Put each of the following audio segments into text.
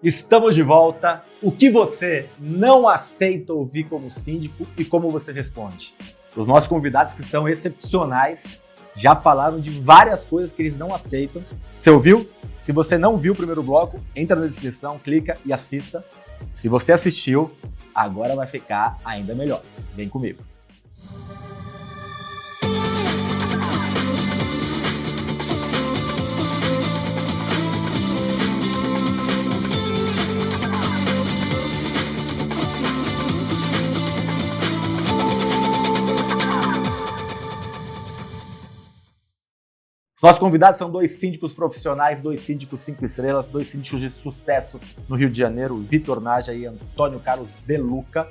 Estamos de volta. O que você não aceita ouvir como síndico e como você responde? Os nossos convidados, que são excepcionais, já falaram de várias coisas que eles não aceitam. Você ouviu? Se você não viu o primeiro bloco, entra na descrição, clica e assista. Se você assistiu, agora vai ficar ainda melhor. Vem comigo. Nossos convidados são dois síndicos profissionais, dois síndicos 5 estrelas, dois síndicos de sucesso no Rio de Janeiro, Vitor Naja e Antônio Carlos De Luca.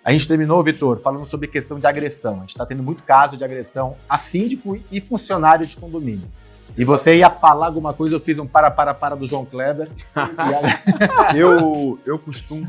A gente terminou, Vitor, falando sobre questão de agressão. A gente está tendo muito caso de agressão a síndico e funcionário de condomínio. E você ia falar alguma coisa, eu fiz um para do João Kleber. Eu costumo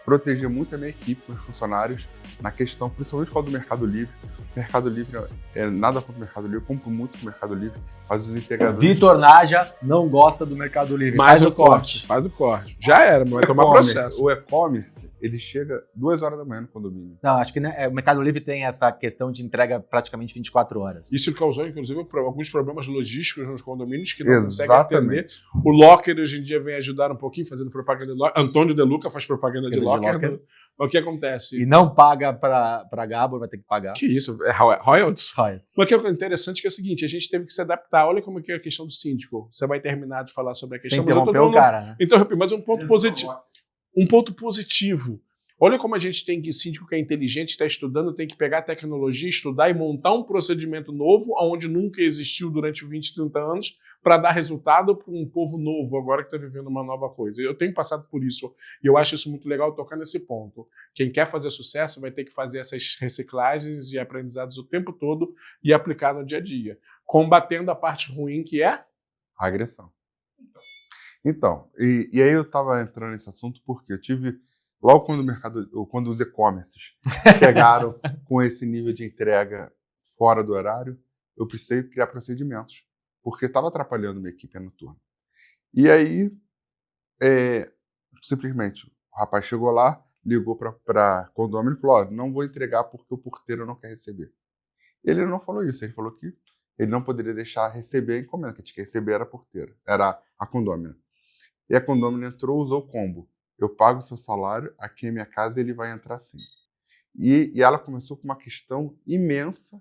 proteger muito a minha equipe, os funcionários, na questão, principalmente com a do Mercado Livre. Mercado Livre é nada contra o Mercado Livre, eu compro muito com o Mercado Livre, mas os integradores... Vitor Naja não gosta do Mercado Livre. Faz o corte. Faz o corte. Já era, mas vai tomar processo. O e-commerce, ele chega 2 horas da manhã no condomínio. Não, acho que né, o Mercado Livre tem essa questão de entrega praticamente 24 horas. Isso causou, inclusive, alguns problemas logísticos nos condomínios que não conseguem atender. O Locker, hoje em dia, vem ajudar um pouquinho, fazendo propaganda de Locker. Antônio De Luca faz propaganda de Locker. O que acontece? E não paga para Gabor, vai ter que pagar. Que isso? É royalties? Mas o que é interessante que é o seguinte, a gente teve que se adaptar. Olha como que é a questão do síndico. Você vai terminar de falar sobre a questão... Você interrompeu o cara, né? Interrompi, mas um ponto positivo. Um ponto positivo. Olha como a gente tem que, síndico que é inteligente, está estudando, tem que pegar a tecnologia, estudar e montar um procedimento novo, onde nunca existiu durante 20, 30 anos, para dar resultado para um povo novo, agora que está vivendo uma nova coisa. Eu tenho passado por isso, e eu acho isso muito legal tocar nesse ponto. Quem quer fazer sucesso vai ter que fazer essas reciclagens e aprendizados o tempo todo e aplicar no dia a dia, combatendo a parte ruim que é a agressão. Então, e aí eu estava entrando nesse assunto porque eu tive... Logo quando os e-commerces chegaram com esse nível de entrega fora do horário, eu precisei criar procedimentos, porque estava atrapalhando minha equipe noturna. E aí, simplesmente, o rapaz chegou lá, ligou para condomínio e falou, não vou entregar porque o porteiro não quer receber. Ele não falou isso, ele falou que ele não poderia deixar receber a encomenda, que tinha que receber era a porteira, era a condômina. E a condômina entrou, usou o combo. Eu pago o seu salário, aqui em minha casa ele vai entrar sim. E ela começou com uma questão imensa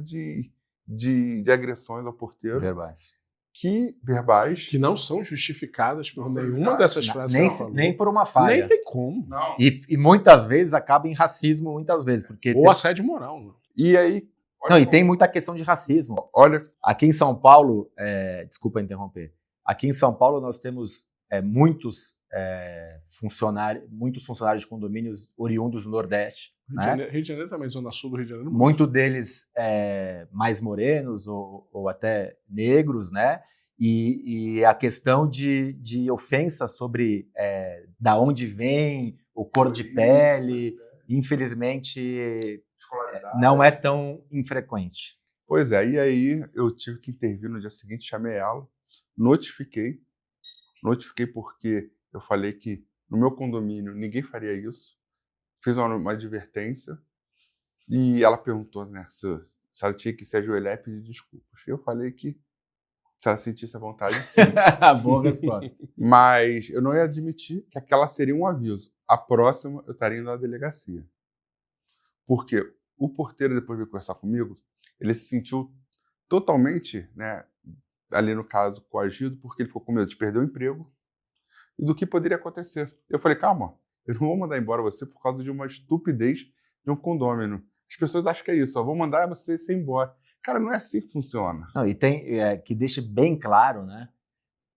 de agressões ao porteiro. Verbais. Que não são justificadas por nenhuma dessas frases. Nem por uma falha. Nem tem como. Não. E muitas vezes acaba em racismo, muitas vezes. Ou assédio moral. Não. E aí... Não, e tem muita questão de racismo. Olha... Aqui em São Paulo, desculpa interromper, aqui em São Paulo nós temos... muitos funcionários de condomínios oriundos do Nordeste. Rio de Janeiro também, Zona Sul do Rio de Janeiro. Muito deles mais morenos ou até negros, né? E a questão de ofensa sobre da onde vem, o cor de pele, infelizmente não é tão infrequente. Pois é, e aí eu tive que intervir no dia seguinte, chamei ela, notifiquei porque eu falei que no meu condomínio ninguém faria isso. Fiz uma advertência e ela perguntou, né, se ela tinha que se ajoelhar e pedir desculpas. Eu falei que se ela sentisse a vontade, sim. Boa resposta. Mas eu não ia admitir que aquela seria um aviso. A próxima eu estaria indo à delegacia. Porque o porteiro, depois de conversar comigo, ele se sentiu totalmente, né, ali no caso, coagido, porque ele ficou com medo de perder o emprego e do que poderia acontecer. Eu falei, calma, eu não vou mandar embora você por causa de uma estupidez de um condômino. As pessoas acham que é isso, vou mandar você ir embora. Cara, não é assim que funciona. Não, e tem que deixe bem claro, né?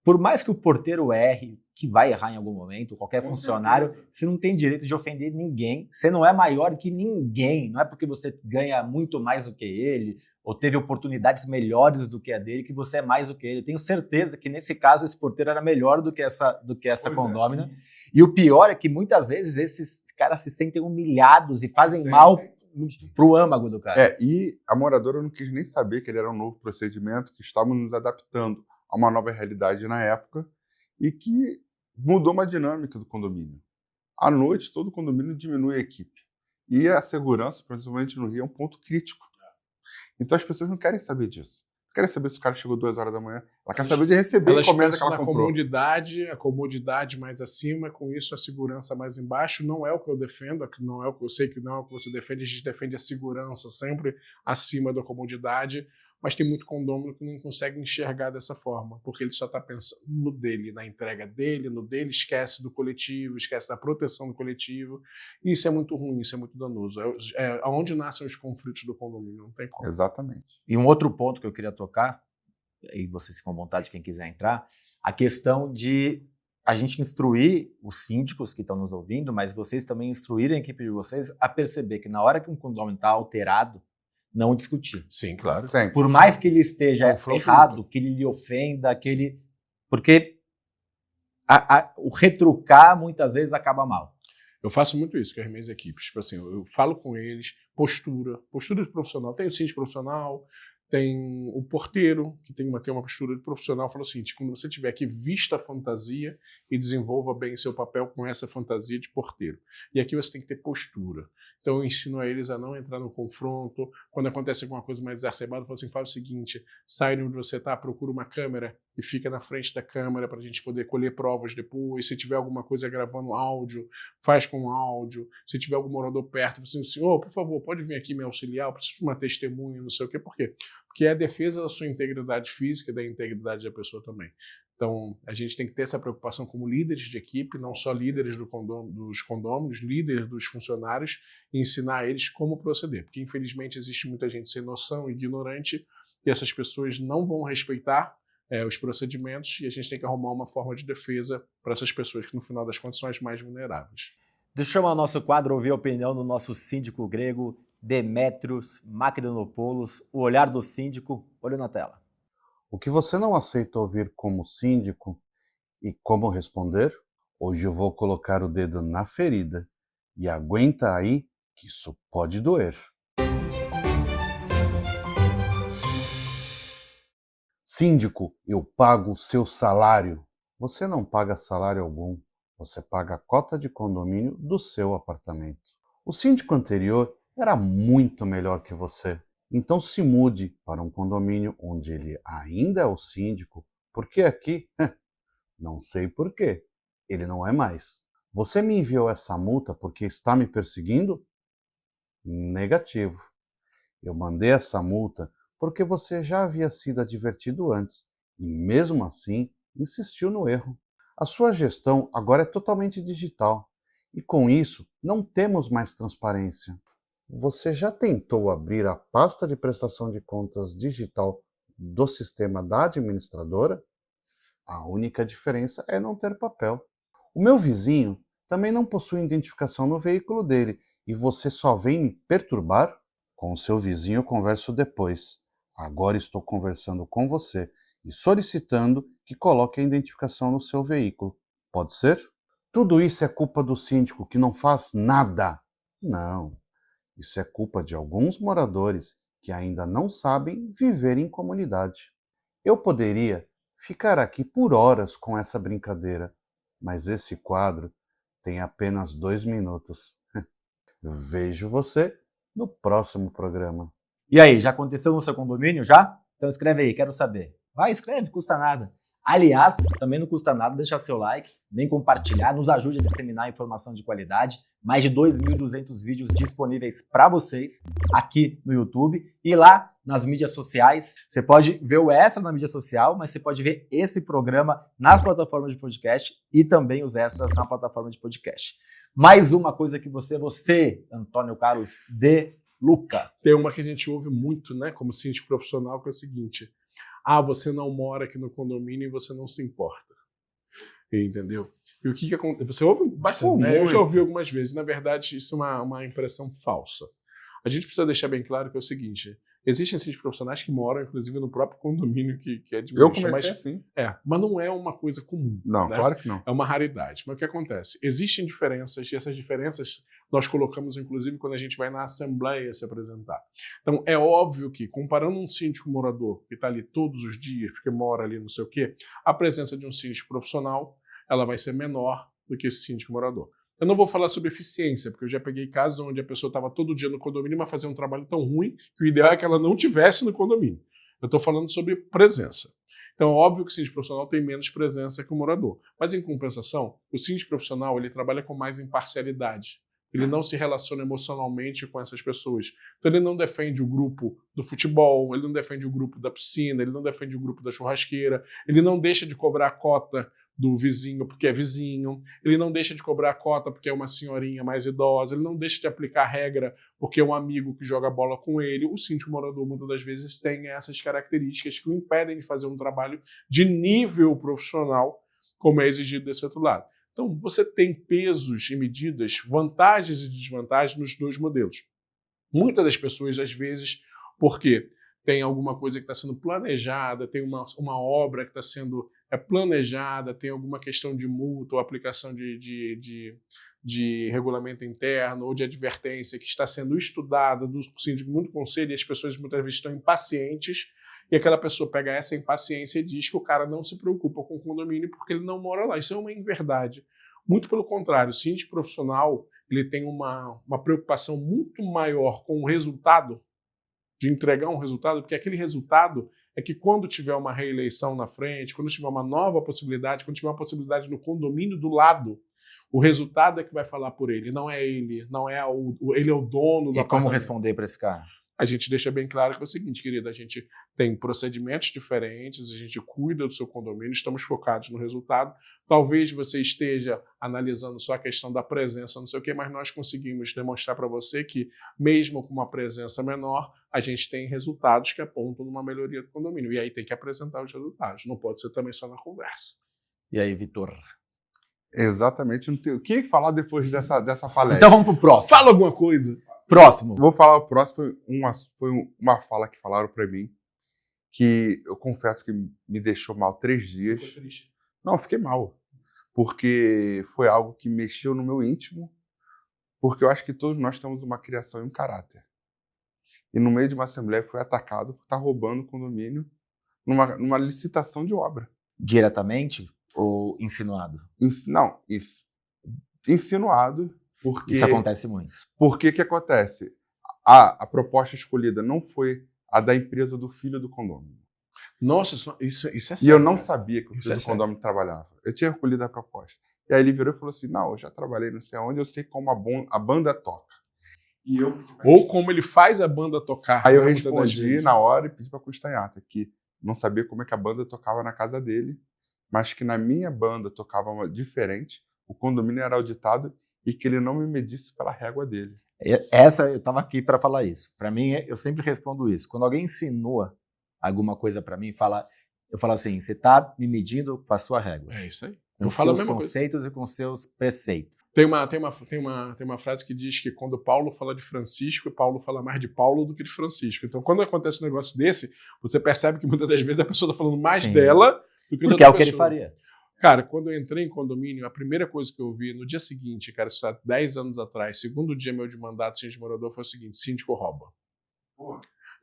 Por mais que o porteiro erre, que vai errar em algum momento, qualquer funcionário, você não tem direito de ofender ninguém, você não é maior que ninguém, não é porque você ganha muito mais do que ele, ou teve oportunidades melhores do que a dele, que você é mais do que ele. Eu tenho certeza que nesse caso esse porteiro era melhor do que essa condômina. E o pior é que muitas vezes esses caras se sentem humilhados e fazem mal pro âmago do cara. E a moradora não quis nem saber que ele era um novo procedimento, que estávamos nos adaptando a uma nova realidade na época. e que mudou uma dinâmica do condomínio. À noite, todo condomínio diminui a equipe. E a segurança, principalmente no Rio, é um ponto crítico. Então as pessoas não querem saber disso. Não querem saber se o cara chegou 2 horas da manhã. Ela quer saber de receber a encomenda que ela comprou. A comodidade mais acima, com isso a segurança mais embaixo. Não é o que eu defendo, não é o que eu sei que não é o que você defende. A gente defende a segurança sempre acima da comodidade. Mas tem muito condômino que não consegue enxergar dessa forma, porque ele só está pensando no dele, na entrega dele, no dele, esquece do coletivo, esquece da proteção do coletivo. E isso é muito ruim, isso é muito danoso. É onde nascem os conflitos do condomínio, não tem como. Exatamente. E um outro ponto que eu queria tocar, e vocês ficam à vontade, quem quiser entrar, a questão de a gente instruir os síndicos que estão nos ouvindo, mas vocês também instruírem a equipe de vocês a perceber que na hora que um condomínio está alterado, não discutir. Sim, claro. Sempre. Por mais que ele esteja errado, que ele lhe ofenda, porque o retrucar muitas vezes acaba mal. Eu faço muito isso com as minhas equipes. Tipo assim, eu falo com eles, postura de profissional. Tem o síndico profissional, tem o porteiro, que tem uma postura de profissional. Fala assim, quando você tiver aqui, vista a fantasia e desenvolva bem seu papel com essa fantasia de porteiro. E aqui você tem que ter postura. Então eu ensino a eles a não entrar no confronto. Quando acontece alguma coisa mais exacerbada, eu falo assim, faz o seguinte, sai de onde você está, procura uma câmera e fica na frente da câmera para a gente poder colher provas depois. Se tiver alguma coisa gravando áudio, faz com áudio. Se tiver algum morador perto, fala assim, senhor, por favor, pode vir aqui me auxiliar, eu preciso de uma testemunha, não sei o quê. Por quê? Porque é a defesa da sua integridade física e da integridade da pessoa também. Então, a gente tem que ter essa preocupação como líderes de equipe, não só líderes dos condôminos, líderes dos funcionários, e ensinar eles como proceder. Porque, infelizmente, existe muita gente sem noção, ignorante, e essas pessoas não vão respeitar os procedimentos, e a gente tem que arrumar uma forma de defesa para essas pessoas que, no final das contas, são as mais vulneráveis. Deixa eu chamar o nosso quadro, ouvir a opinião do nosso síndico grego, Demétrios Makedonopoulos, o olhar do síndico, olho na tela. O que você não aceita ouvir como síndico e como responder, hoje eu vou colocar o dedo na ferida e aguenta aí que isso pode doer. Síndico, eu pago o seu salário. Você não paga salário algum, você paga a cota de condomínio do seu apartamento. O síndico anterior era muito melhor que você. Então se mude para um condomínio onde ele ainda é o síndico, porque aqui, não sei porquê, ele não é mais. Você me enviou essa multa porque está me perseguindo? Negativo. Eu mandei essa multa porque você já havia sido advertido antes e mesmo assim insistiu no erro. A sua gestão agora é totalmente digital e com isso não temos mais transparência. Você já tentou abrir a pasta de prestação de contas digital do sistema da administradora? A única diferença é não ter papel. O meu vizinho também não possui identificação no veículo dele e você só vem me perturbar? Com o seu vizinho eu converso depois. Agora estou conversando com você e solicitando que coloque a identificação no seu veículo. Pode ser? Tudo isso é culpa do síndico que não faz nada. Não. Isso é culpa de alguns moradores que ainda não sabem viver em comunidade. Eu poderia ficar aqui por horas com essa brincadeira, mas esse quadro tem apenas 2 minutos. Vejo você no próximo programa. E aí, já aconteceu no seu condomínio? Já? Então escreve aí, quero saber. Vai, escreve, custa nada. Aliás, também não custa nada deixar seu like, nem compartilhar, nos ajude a disseminar informação de qualidade. Mais de 2.200 vídeos disponíveis para vocês aqui no YouTube e lá nas mídias sociais. Você pode ver o extra na mídia social, mas você pode ver esse programa nas plataformas de podcast e também os extras na plataforma de podcast. Mais uma coisa que você, Antônio Carlos de Luca. Tem uma que a gente ouve muito, né, como síndico profissional, que é o seguinte: ah, você não mora aqui no condomínio e você não se importa. Entendeu? E o que acontece? Você ouve bastante, né? Eu já ouvi algumas vezes. Na verdade, isso é uma impressão falsa. A gente precisa deixar bem claro que é o seguinte: Existem síndicos profissionais que moram, inclusive, no próprio condomínio que administra. Eu comecei assim. Mas não é uma coisa comum. Não, né? claro que não. É uma raridade. Mas o que acontece? Existem diferenças, e essas diferenças nós colocamos, inclusive, quando a gente vai na assembleia se apresentar. Então, é óbvio que, comparando um síndico morador, que está ali todos os dias, porque mora ali não sei o quê, a presença de um síndico profissional, ela vai ser menor do que esse síndico morador. Eu não vou falar sobre eficiência, porque eu já peguei casos onde a pessoa estava todo dia no condomínio, mas fazia um trabalho tão ruim que o ideal é que ela não tivesse no condomínio. Eu estou falando sobre presença. Então, é óbvio que o síndico profissional tem menos presença que o morador. Mas, em compensação, o síndico profissional ele trabalha com mais imparcialidade. Ele não se relaciona emocionalmente com essas pessoas. Então, ele não defende o grupo do futebol, ele não defende o grupo da piscina, ele não defende o grupo da churrasqueira, ele não deixa de cobrar a cota do vizinho porque é vizinho, ele não deixa de cobrar a cota porque é uma senhorinha mais idosa, ele não deixa de aplicar regra porque é um amigo que joga bola com ele. O síndico morador, muitas das vezes, tem essas características que o impedem de fazer um trabalho de nível profissional, como é exigido desse outro lado. Então, você tem pesos e medidas, vantagens e desvantagens nos dois modelos. Muitas das pessoas, às vezes, porque tem alguma coisa que está sendo planejada, tem uma obra que está sendo planejada, tem alguma questão de multa ou aplicação de regulamento interno ou de advertência que está sendo estudada do síndico muito conselho, e as pessoas muitas vezes estão impacientes, e aquela pessoa pega essa impaciência e diz que o cara não se preocupa com o condomínio porque ele não mora lá. Isso é uma inverdade. Muito pelo contrário, o síndico profissional ele tem uma preocupação muito maior com o resultado, de entregar um resultado, porque aquele resultado é que quando tiver uma reeleição na frente, quando tiver uma nova possibilidade, quando tiver uma possibilidade no condomínio do lado, o resultado é que vai falar por ele, não é ele, não é ele é o dono do E como apartamento. responder para esse cara? A gente deixa bem claro que é o seguinte, querida, a gente tem procedimentos diferentes, a gente cuida do seu condomínio, estamos focados no resultado. Talvez você esteja analisando só a questão da presença, não sei o quê, mas nós conseguimos demonstrar para você que, mesmo com uma presença menor, a gente tem resultados que apontam numa melhoria do condomínio. E aí tem que apresentar os resultados, não pode ser também só na conversa. E aí, Vitor? Exatamente. Não tem o que falar depois dessa palestra. Então vamos pro próximo. Fala alguma coisa! Próximo. Vou falar o próximo. Foi uma fala que falaram para mim que eu confesso que me deixou mal 3 dias. Ficou triste. Não, fiquei mal. Porque foi algo que mexeu no meu íntimo. Porque eu acho que todos nós temos uma criação e um caráter. E no meio de uma assembleia foi atacado por estar roubando o condomínio numa licitação de obra. Diretamente ou insinuado? Não, isso. Insinuado. Porque, Isso acontece muito. Porque que acontece? A proposta escolhida não foi a da empresa do filho do condomínio. Nossa, isso é sério. E eu não cara. sabia que o Isso filho é do sério. condomínio trabalhava. Eu tinha recolhido a proposta. E aí ele virou e falou assim, não, eu já trabalhei não sei aonde, eu sei como a banda toca. E eu... Ou como ele faz a banda tocar. Aí eu né, muitas das respondi vezes. na hora e pedi para constar em ata que não sabia como é que a banda tocava na casa dele, mas que na minha banda tocava diferente, o condomínio era auditado e que ele não me medisse pela régua dele. Eu estava aqui para falar isso. Para mim, eu sempre respondo isso. Quando alguém insinua alguma coisa para mim, eu falo assim, você está me medindo com a sua régua. É isso aí. Com Eu falo a seus mesma coisa. conceitos e com seus preceitos. Tem uma frase que diz que quando Paulo fala de Francisco, Paulo fala mais de Paulo do que de Francisco. Então, quando acontece um negócio desse, você percebe que muitas das vezes a pessoa está falando mais Sim. dela do que da Porque é outra o que ele pessoa. faria. Cara, quando eu entrei em condomínio, a primeira coisa que eu vi no dia seguinte, cara, isso há 10 anos atrás, segundo dia meu de mandato síndico morador, foi o seguinte: síndico rouba.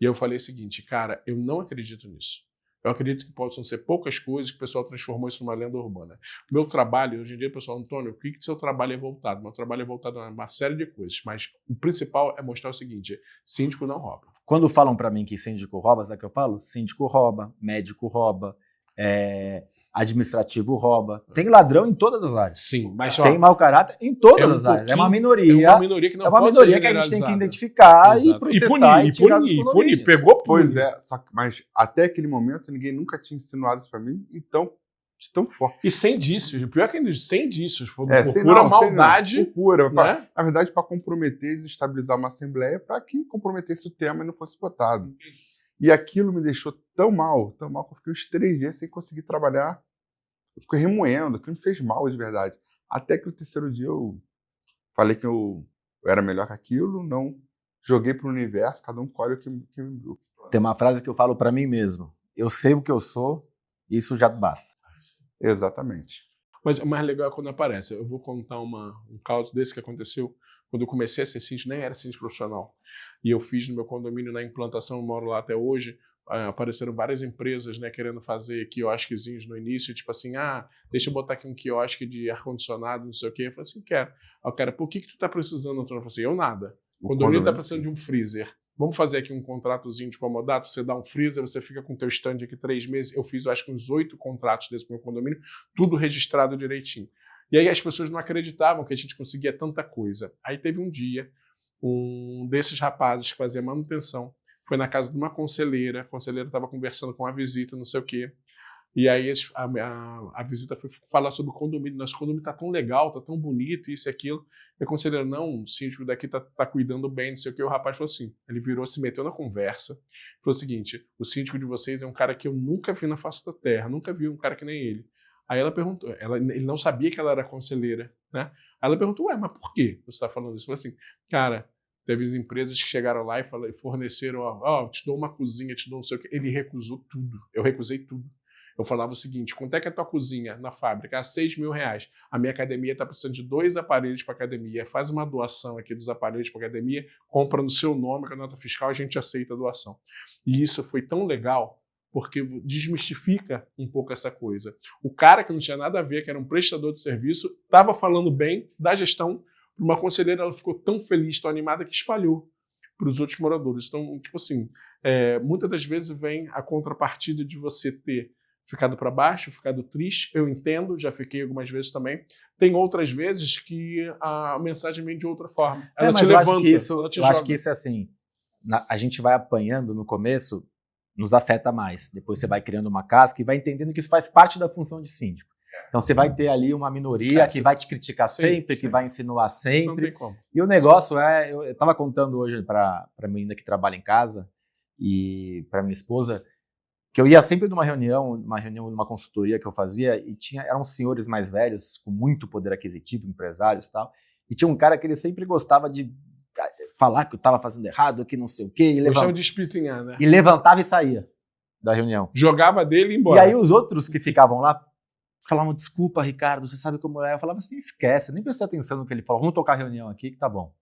E eu falei o seguinte, cara, eu não acredito nisso. Eu acredito que possam ser poucas coisas que o pessoal transformou isso numa lenda urbana. Meu trabalho, hoje em dia, pessoal, Antônio, o que seu trabalho é voltado? Meu trabalho é voltado a uma série de coisas, mas o principal é mostrar o seguinte: síndico não rouba. Quando falam para mim que síndico rouba, sabe o que eu falo? Síndico rouba, médico rouba, administrativo rouba. Tem ladrão em todas as áreas. Sim, mas Tem mau caráter em todas É um as áreas. É uma pouquinho- minoria. é uma minoria que não É uma pode minoria ser que a gente tem que generalizada. identificar e Exato. processar e tirar dos punir. condomínios. Pegou, pune. Pois é, mas até aquele momento ninguém nunca tinha insinuado isso para mim, então, de tão forte. E sem indícios. O pior é que sem indícios. Foi por sem pura não, maldade. sem não, por pura. né? Na verdade, para comprometer e desestabilizar uma assembleia, para que comprometesse o tema e não fosse votado. E aquilo me deixou tão mal, que eu fiquei uns 3 dias sem conseguir trabalhar. Eu fiquei remoendo, aquilo me fez mal de verdade. Até que no 3º dia eu falei que eu era melhor que aquilo, não joguei para o universo, cada um colhe o que Tem uma frase que eu falo para mim mesmo. Eu sei o que eu sou, isso já basta. Exatamente. Mas o mais legal é quando aparece. Eu vou contar um caso desse que aconteceu quando eu comecei a ser síndico, nem era síndico profissional. E eu fiz no meu condomínio, na implantação, eu moro lá até hoje, apareceram várias empresas, né, querendo fazer quiosquezinhos no início, tipo assim, deixa eu botar aqui um quiosque de ar-condicionado, não sei o quê. Eu falei assim, quero. Aí o cara, por que tu tá precisando, Antônio? Eu falei assim, eu nada. O condomínio tá precisando de um freezer. Vamos fazer aqui um contratozinho de comodato, você dá um freezer, você fica com o teu stand aqui 3 meses. Eu fiz, eu acho que uns 8 contratos desse meu condomínio, tudo registrado direitinho. E aí as pessoas não acreditavam que a gente conseguia tanta coisa. Aí teve um dia, um desses rapazes que fazia manutenção, foi na casa de uma conselheira, a conselheira estava conversando com a visita, não sei o quê. E aí a visita foi falar sobre o condomínio. Nosso condomínio está tão legal, está tão bonito, isso e aquilo. E a conselheira, não, o síndico daqui tá cuidando bem, não sei o quê. O rapaz falou assim, ele virou, se meteu na conversa, falou o seguinte, o síndico de vocês é um cara que eu nunca vi na face da terra, nunca vi um cara que nem ele. Aí ela perguntou, ele não sabia que ela era conselheira, né? Aí ela perguntou, mas por que você está falando isso? Eu falei assim, cara, teve as empresas que chegaram lá e forneceram, te dou uma cozinha, te dou não sei o quê. Ele recusou tudo, eu recusei tudo. Eu falava o seguinte, quanto é que é a tua cozinha na fábrica? R$6.000. A minha academia está precisando de 2 aparelhos para academia. Faz uma doação aqui dos aparelhos para academia, compra no seu nome, com a nota fiscal, a gente aceita a doação. E isso foi tão legal, porque desmistifica um pouco essa coisa. O cara que não tinha nada a ver, que era um prestador de serviço, estava falando bem da gestão. Uma conselheira, ela ficou tão feliz, tão animada, que espalhou para os outros moradores. Então, tipo assim, muitas das vezes vem a contrapartida de você ter ficado para baixo, ficado triste, eu entendo, já fiquei algumas vezes também. Tem outras vezes que a mensagem vem de outra forma. Ela te levanta, ela te joga. Eu acho que isso é assim, a gente vai apanhando no começo, nos afeta mais. Depois você vai criando uma casca e vai entendendo que isso faz parte da função de síndico. Então você vai ter ali uma minoria que vai te criticar sempre, que vai insinuar sempre. Não tem como. E o negócio eu estava contando hoje para a menina que trabalha em casa e para minha esposa, que eu ia sempre numa reunião, numa consultoria que eu fazia, e eram senhores mais velhos, com muito poder aquisitivo, empresários e tal, e tinha um cara que ele sempre gostava de falar que eu estava fazendo errado, que não sei o quê. Gostava de espizinhar, né? E levantava e saía da reunião. Jogava dele e ia embora. E aí os outros que ficavam lá falavam, desculpa, Ricardo, você sabe como é? Eu falava assim, esquece, nem presta atenção no que ele falou, vamos tocar a reunião aqui que tá bom.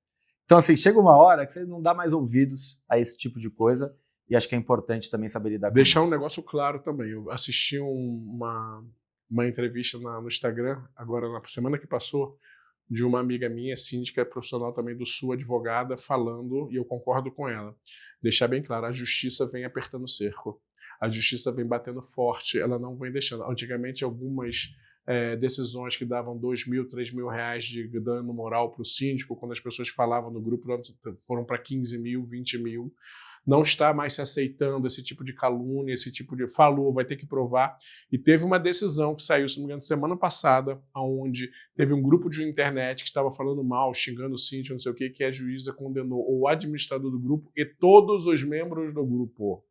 Então assim, chega uma hora que você não dá mais ouvidos a esse tipo de coisa, e acho que é importante também saber lidar com isso. Deixar um negócio claro também. Eu assisti uma entrevista no Instagram, agora na semana que passou, de uma amiga minha, síndica profissional também do Sul, advogada, falando, e eu concordo com ela. Deixar bem claro, a justiça vem apertando o cerco. A justiça vem batendo forte, ela não vem deixando. Antigamente, algumas decisões que davam R$2.000, R$3.000 de dano moral para o síndico, quando as pessoas falavam no grupo, foram para 15.000, 20.000. Não está mais se aceitando esse tipo de calúnia, esse tipo de falou, vai ter que provar. E teve uma decisão que saiu, se não me engano, semana passada, onde teve um grupo de internet que estava falando mal, xingando o síndico, não sei o quê, que a juíza condenou o administrador do grupo e todos os membros do grupo.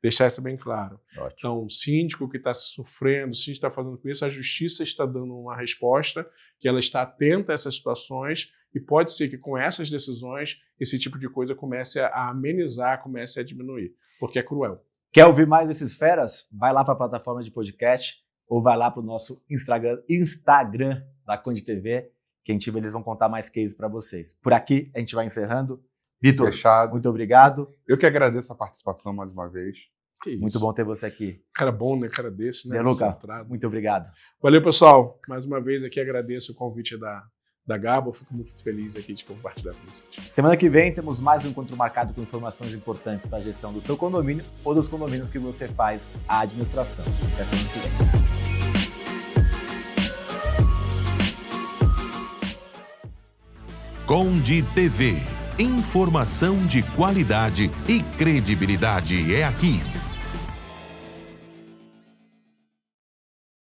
Deixar isso bem claro. Ótimo. Então, o síndico que está sofrendo, o síndico está fazendo com isso, a justiça está dando uma resposta, que ela está atenta a essas situações, e pode ser que com essas decisões, esse tipo de coisa comece a amenizar, comece a diminuir, porque é cruel. Quer ouvir mais desses feras? Vai lá para a plataforma de podcast, ou vai lá para o nosso Instagram da Conde TV, que eles vão contar mais cases para vocês. Por aqui, a gente vai encerrando. Vitor, muito obrigado. Eu que agradeço a participação mais uma vez. Muito bom ter você aqui. Cara bom, né? Cara desse, né? Luca, muito obrigado. Valeu, pessoal. Mais uma vez aqui agradeço o convite da Gabo. Fico muito feliz aqui de compartilhar com vocês. Semana que vem temos mais um encontro marcado com informações importantes para a gestão do seu condomínio ou dos condomínios que você faz a administração. Até semana que vem. Conde TV. Informação de qualidade e credibilidade é aqui.